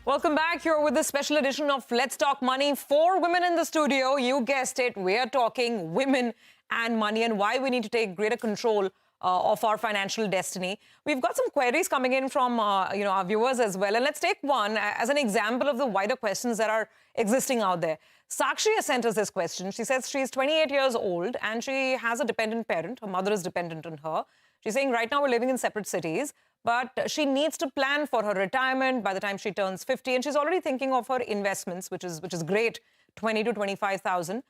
Welcome back. Here with this special edition of Let's Talk Money. 4 women in the studio. You guessed it. We're talking women and money and why we need to take greater control of our financial destiny. We've got some queries coming in from our viewers as well. And let's take one as an example of the wider questions that are existing out there. Sakshi has sent us this question. She says she's 28 years old and she has a dependent parent. Her mother is dependent on her. She's saying right now we're living in separate cities, but she needs to plan for her retirement by the time she turns 50, and she's already thinking of her investments, which is great, 20 to 25,000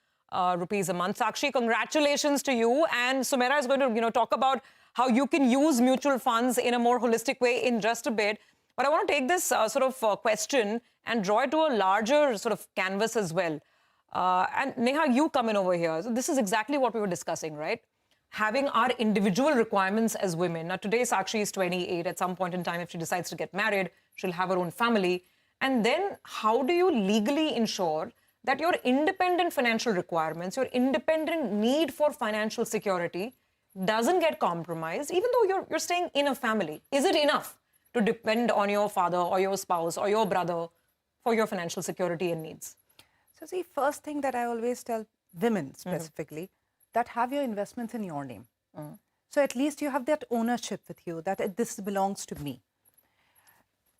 rupees a month. Sakshi, congratulations to you. And Sumaira is going to talk about how you can use mutual funds in a more holistic way in just a bit. But I want to take this question and draw it to a larger sort of canvas as well. And Neha, you come in over here. So this is exactly what we were discussing, right? Having our individual requirements as women. Now, today, Sakshi is 28. At some point in time, if she decides to get married, she'll have her own family. And then how do you legally ensure that your independent financial requirements, your independent need for financial security doesn't get compromised, even though you're staying in a family? Is it enough to depend on your father or your spouse or your brother for your financial security and needs? So see, first thing that I always tell women specifically, that have your investments in your name. So at least you have that ownership with you, that this belongs to me.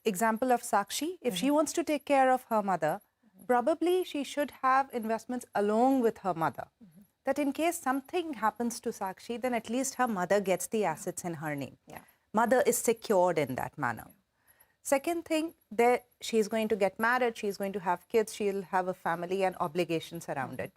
Example of Sakshi, if she wants to take care of her mother, probably she should have investments along with her mother. That in case something happens to Sakshi, then at least her mother gets the assets in her name. Mother is secured in that manner. Second thing, she's going to get married, she's going to have kids, she'll have a family and obligations around it.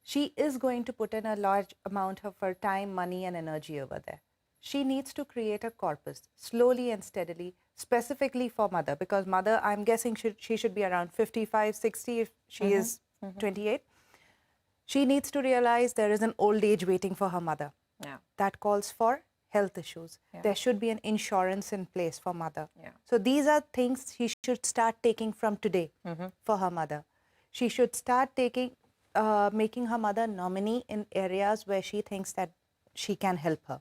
She is going to put in a large amount of her time, money and energy over there. She needs to create a corpus slowly and steadily, specifically for mother, because mother, I'm guessing she should be around 55, 60 if she is 28. She needs to realize there is an old age waiting for her mother. That calls for health issues. There should be an insurance in place for mother. So these are things she should start taking from today for her mother. She should start making her mother nominee in areas where she thinks that she can help her.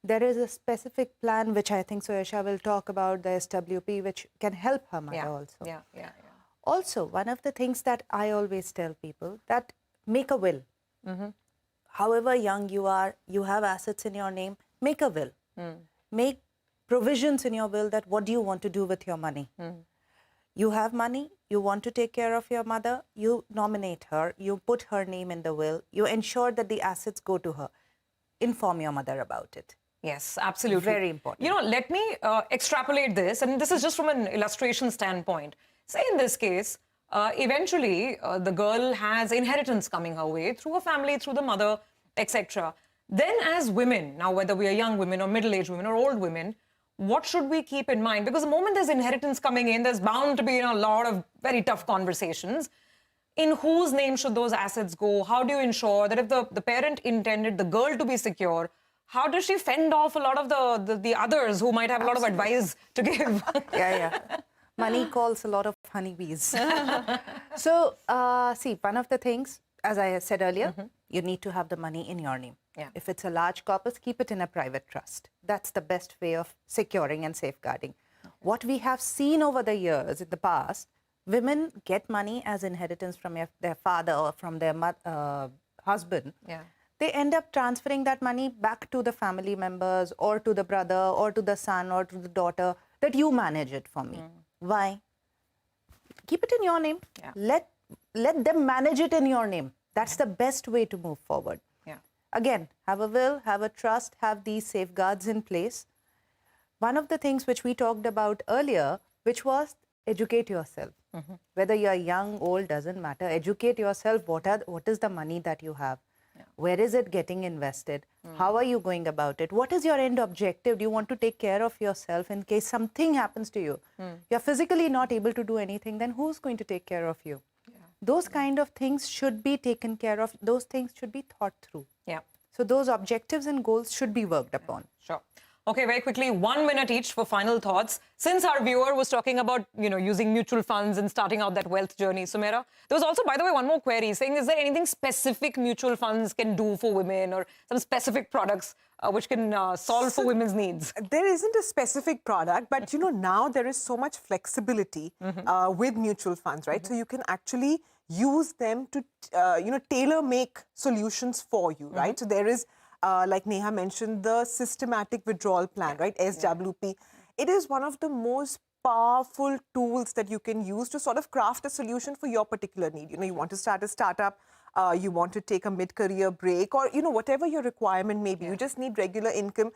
There is a specific plan which I think Suresha will talk about, the SWP, which can help her mother also. Also, one of the things that I always tell people, that make a will. However young you are, you have assets in your name, make a will. Make provisions in your will that what do you want to do with your money. You have money, you want to take care of your mother, you nominate her, you put her name in the will, you ensure that the assets go to her. Inform your mother about it. Yes, absolutely. Very important. Let me extrapolate this, and this is just from an illustration standpoint. Say in this case, eventually the girl has inheritance coming her way through her family, through the mother, etc. Then as women, now whether we are young women or middle-aged women or old women, what should we keep in mind? Because the moment there's inheritance coming in, there's bound to be a lot of very tough conversations. In whose name should those assets go? How do you ensure that if the parent intended the girl to be secure, how does she fend off a lot of the others who might have a lot of advice to give? Money calls a lot of honeybees. So, see, one of the things, as I said earlier, you need to have the money in your name. If it's a large corpus, keep it in a private trust. That's the best way of securing and safeguarding. What we have seen over the years, in the past, women get money as inheritance from their father or from their husband. They end up transferring that money back to the family members or to the brother or to the son or to the daughter, that you manage it for me. Why? Keep it in your name. Let them manage it in your name. That's the best way to move forward. Again, have a will, have a trust, have these safeguards in place. One of the things which we talked about earlier, which was educate yourself. Whether you're young, old, doesn't matter. Educate yourself. What is the money that you have? Where is it getting invested? How are you going about it? What is your end objective? Do you want to take care of yourself in case something happens to you? You're physically not able to do anything, then who's going to take care of you? Those kind of things should be taken care of. Those things should be thought through. So those objectives and goals should be worked upon. Sure. Okay, very quickly, 1 minute each for final thoughts. Since our viewer was talking about, using mutual funds and starting out that wealth journey, Sumaira, there was also, by the way, one more query saying, is there anything specific mutual funds can do for women or some specific products which can solve for women's needs? There isn't a specific product, but now there is so much flexibility with mutual funds, right? So you can actually use them to, tailor make solutions for you, right? So there is, like Neha mentioned, the systematic withdrawal plan, right? SWP. It is one of the most powerful tools that you can use to sort of craft a solution for your particular need. You want to start a startup, you want to take a mid-career break, or, whatever your requirement may be. You just need regular income.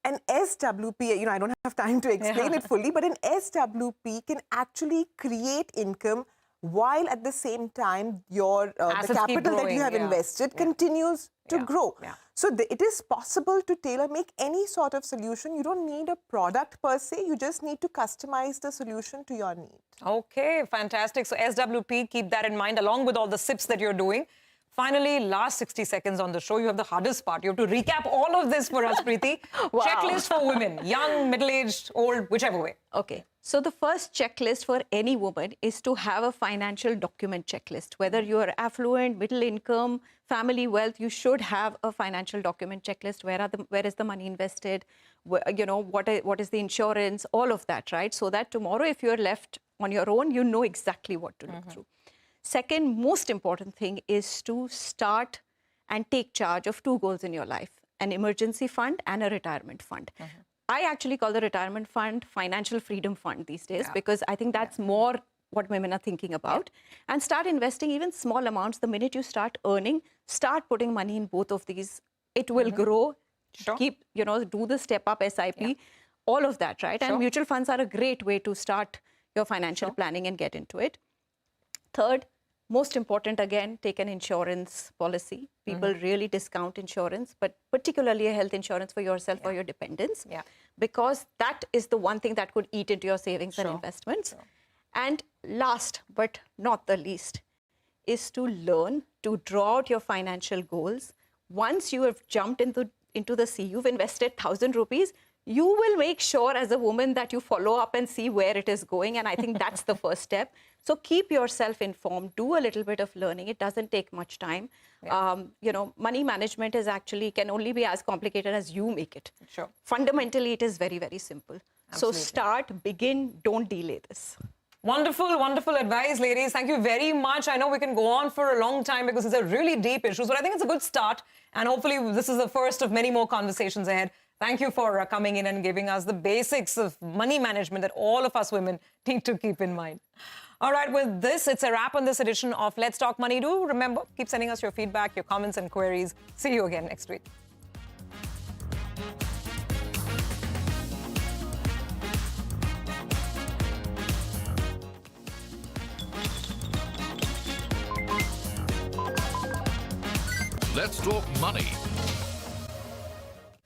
An SWP, I don't have time to explain it fully, but an SWP can actually create income while at the same time your the capital that you have invested continues to grow. So it is possible to tailor make any sort of solution. You don't need a product per se. You just need to customize the solution to your need. Okay, fantastic. So SWP, keep that in mind along with all the SIPs that you're doing. Finally, last 60 seconds on the show, you have the hardest part. You have to recap all of this for us, Priti. Wow. Checklist for women, young, middle-aged, old, whichever way. Okay. So the first checklist for any woman is to have a financial document checklist. Whether you are affluent, middle income, family wealth, you should have a financial document checklist. Where is the money invested? What is the insurance? All of that, right? So that tomorrow, if you're left on your own, you know exactly what to look through. Second most important thing is to start and take charge of two goals in your life: an emergency fund and a retirement fund. I actually call the retirement fund financial freedom fund these days because I think that's more what women are thinking about. And start investing even small amounts. The minute you start earning, start putting money in both of these. It will grow. Keep, do the step up SIP, all of that, right? And mutual funds are a great way to start your financial planning and get into it. Third, most important, again, take an insurance policy. People really discount insurance, but particularly a health insurance for yourself or your dependents, because that is the one thing that could eat into your savings and investments. And last but not the least is to learn to draw out your financial goals. Once you have jumped into the sea, you've invested 1,000 rupees, you will make sure as a woman that you follow up and see where it is going. And I think that's the first step. So keep yourself informed, do a little bit of learning. It doesn't take much time. Money management can only be as complicated as you make it. Fundamentally, it is very, very simple. Absolutely. So start, begin, don't delay this. Wonderful, wonderful advice, ladies. Thank you very much. I know we can go on for a long time because it's a really deep issue, but I think it's a good start. And hopefully this is the first of many more conversations ahead. Thank you for coming in and giving us the basics of money management that all of us women need to keep in mind. All right, with this, it's a wrap on this edition of Let's Talk Money. Do remember, keep sending us your feedback, your comments and queries. See you again next week. Let's Talk Money